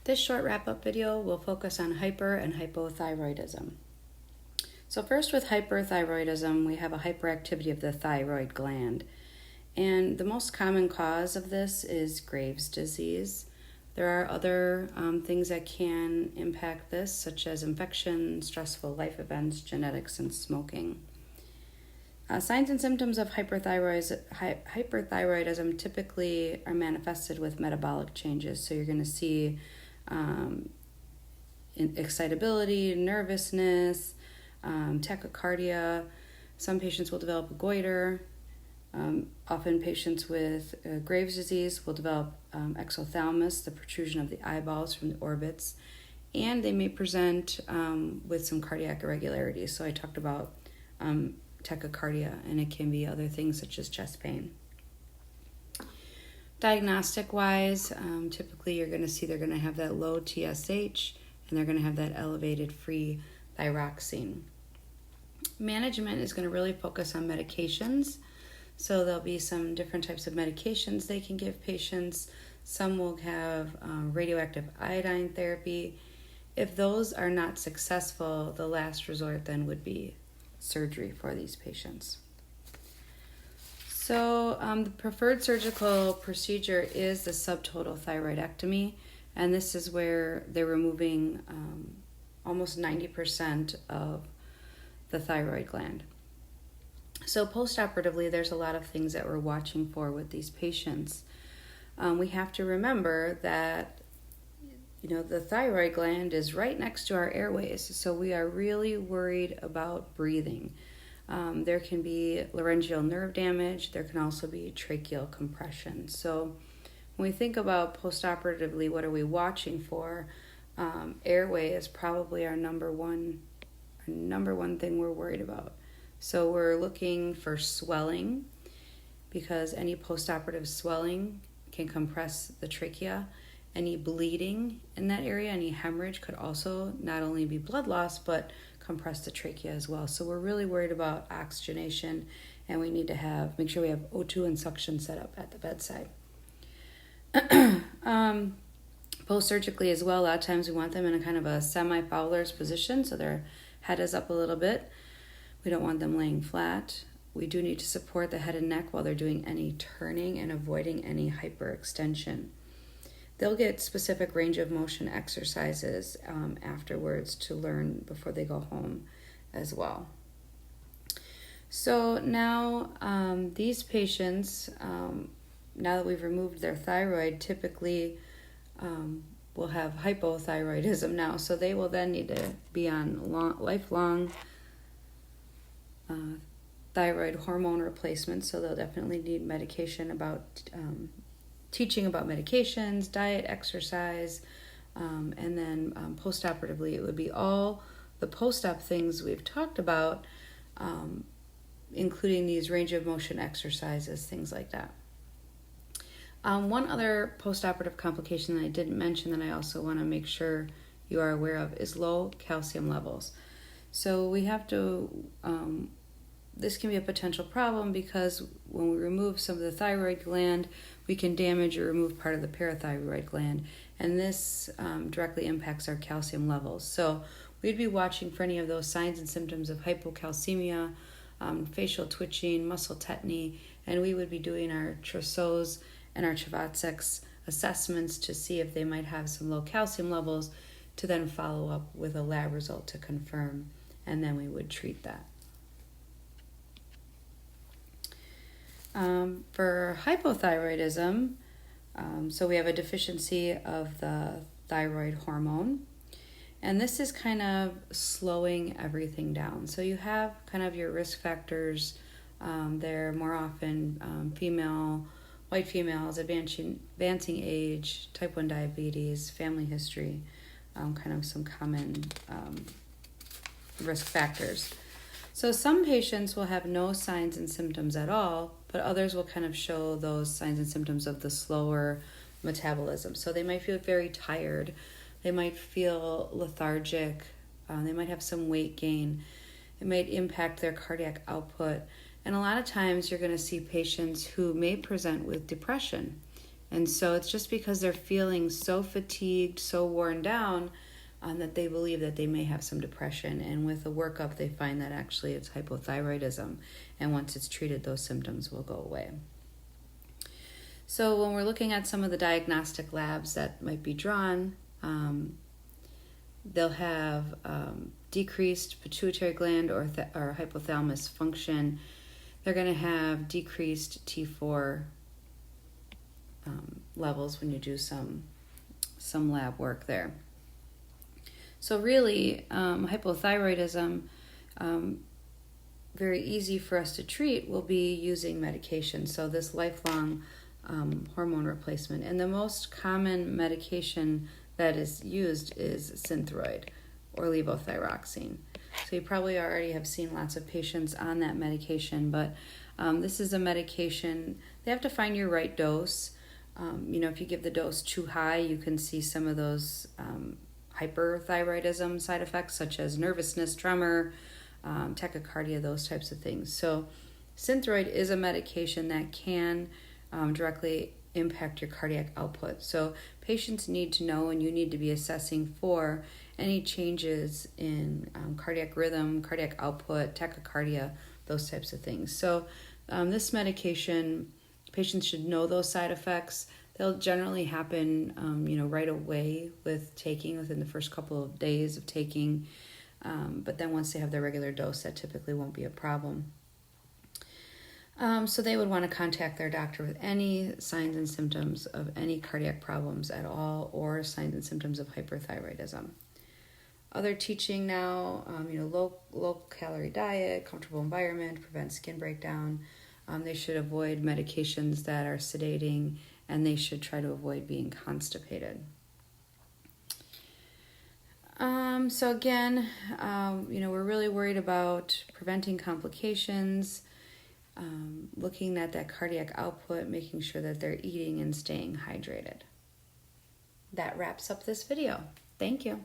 This short wrap-up video will focus on hyper and hypothyroidism. So first, with hyperthyroidism, we have a hyperactivity of the thyroid gland. And the most common cause of this is Graves' disease. There are other things that can impact this, such as infection, stressful life events, genetics, and smoking. Signs and symptoms of hyperthyroidism typically are manifested with metabolic changes. So you're going to see excitability, nervousness, tachycardia. Some patients will develop a goiter. Often patients with Graves' disease will develop exophthalmos, the protrusion of the eyeballs from the orbits, and they may present with some cardiac irregularities. So I talked about tachycardia, and it can be other things such as chest pain. Diagnostic-wise, typically you're going to see they're going to have that low TSH, and they're going to have that elevated free thyroxine. Management is going to really focus on medications. So there'll be some different types of medications they can give patients. Some will have radioactive iodine therapy. If those are not successful, the last resort then would be surgery for these patients. So the preferred surgical procedure is the subtotal thyroidectomy, and this is where they're removing almost 90% of the thyroid gland. So postoperatively, there's a lot of things that we're watching for with these patients. We have to remember that the thyroid gland is right next to our airways, so we are really worried about breathing. There can be laryngeal nerve damage. There can also be tracheal compression. So when we think about postoperatively, what are we watching for? Airway is probably our number one thing we're worried about. So we're looking for swelling, because any postoperative swelling can compress the trachea. Any bleeding in that area, any hemorrhage could also not only be blood loss, but compress the trachea as well. So we're really worried about oxygenation, and we need to make sure we have O2 and suction set up at the bedside. Post-surgically as well, a lot of times we want them in a kind of a semi-Fowler's position, so their head is up a little bit. We don't want them laying flat. We do need to support the head and neck while they're doing any turning and avoiding any hyperextension. They'll get specific range of motion exercises afterwards to learn before they go home as well. So now these patients, now that we've removed their thyroid, typically will have hypothyroidism now. So they will then need to be on lifelong thyroid hormone replacement. So they'll definitely need medication about teaching about medications, diet, exercise, and then postoperatively it would be all the post-op things we've talked about, including these range of motion exercises, things like that. One other postoperative complication that I didn't mention that I also want to make sure you are aware of is low calcium levels. So we have to, this can be a potential problem because when we remove some of the thyroid gland, we can damage or remove part of the parathyroid gland, and this directly impacts our calcium levels. So we'd be watching for any of those signs and symptoms of hypocalcemia, facial twitching, muscle tetany, and we would be doing our Trousseau's and our Chvotsek's assessments to see if they might have some low calcium levels, to then follow up with a lab result to confirm, and then we would treat that. For hypothyroidism, so we have a deficiency of the thyroid hormone, and this is kind of slowing everything down. So you have kind of your risk factors. They're more often white females, advancing age, type 1 diabetes, family history, kind of some common risk factors. So some patients will have no signs and symptoms at all, but others will kind of show those signs and symptoms of the slower metabolism. So they might feel very tired. They might feel lethargic. They might have some weight gain. It might impact their cardiac output. And a lot of times you're going to see patients who may present with depression. And so it's just because they're feeling so fatigued, so worn down, that they believe that they may have some depression. And with a workup, they find that actually it's hypothyroidism. And once it's treated, those symptoms will go away. So when we're looking at some of the diagnostic labs that might be drawn, they'll have decreased pituitary gland or hypothalamus function. They're going to have decreased T4 levels when you do some lab work there. So really, hypothyroidism, very easy for us to treat, will be using medication. So this lifelong hormone replacement. And the most common medication that is used is Synthroid or levothyroxine. So you probably already have seen lots of patients on that medication, but this is a medication, they have to find your right dose. If you give the dose too high, you can see some of those hyperthyroidism side effects, such as nervousness, tremor, tachycardia, those types of things. So Synthroid is a medication that can directly impact your cardiac output. So patients need to know, and you need to be assessing for any changes in cardiac rhythm, cardiac output, tachycardia, those types of things. So this medication, patients should know those side effects. They'll generally happen, right away with taking, within the first couple of days of taking. But then once they have their regular dose, that typically won't be a problem. So they would want to contact their doctor with any signs and symptoms of any cardiac problems at all, or signs and symptoms of hyperthyroidism. Other teaching now, low calorie diet, comfortable environment, prevent skin breakdown. They should avoid medications that are sedating, and they should try to avoid being constipated. So again, we're really worried about preventing complications, looking at that cardiac output, making sure that they're eating and staying hydrated. That wraps up this video. Thank you.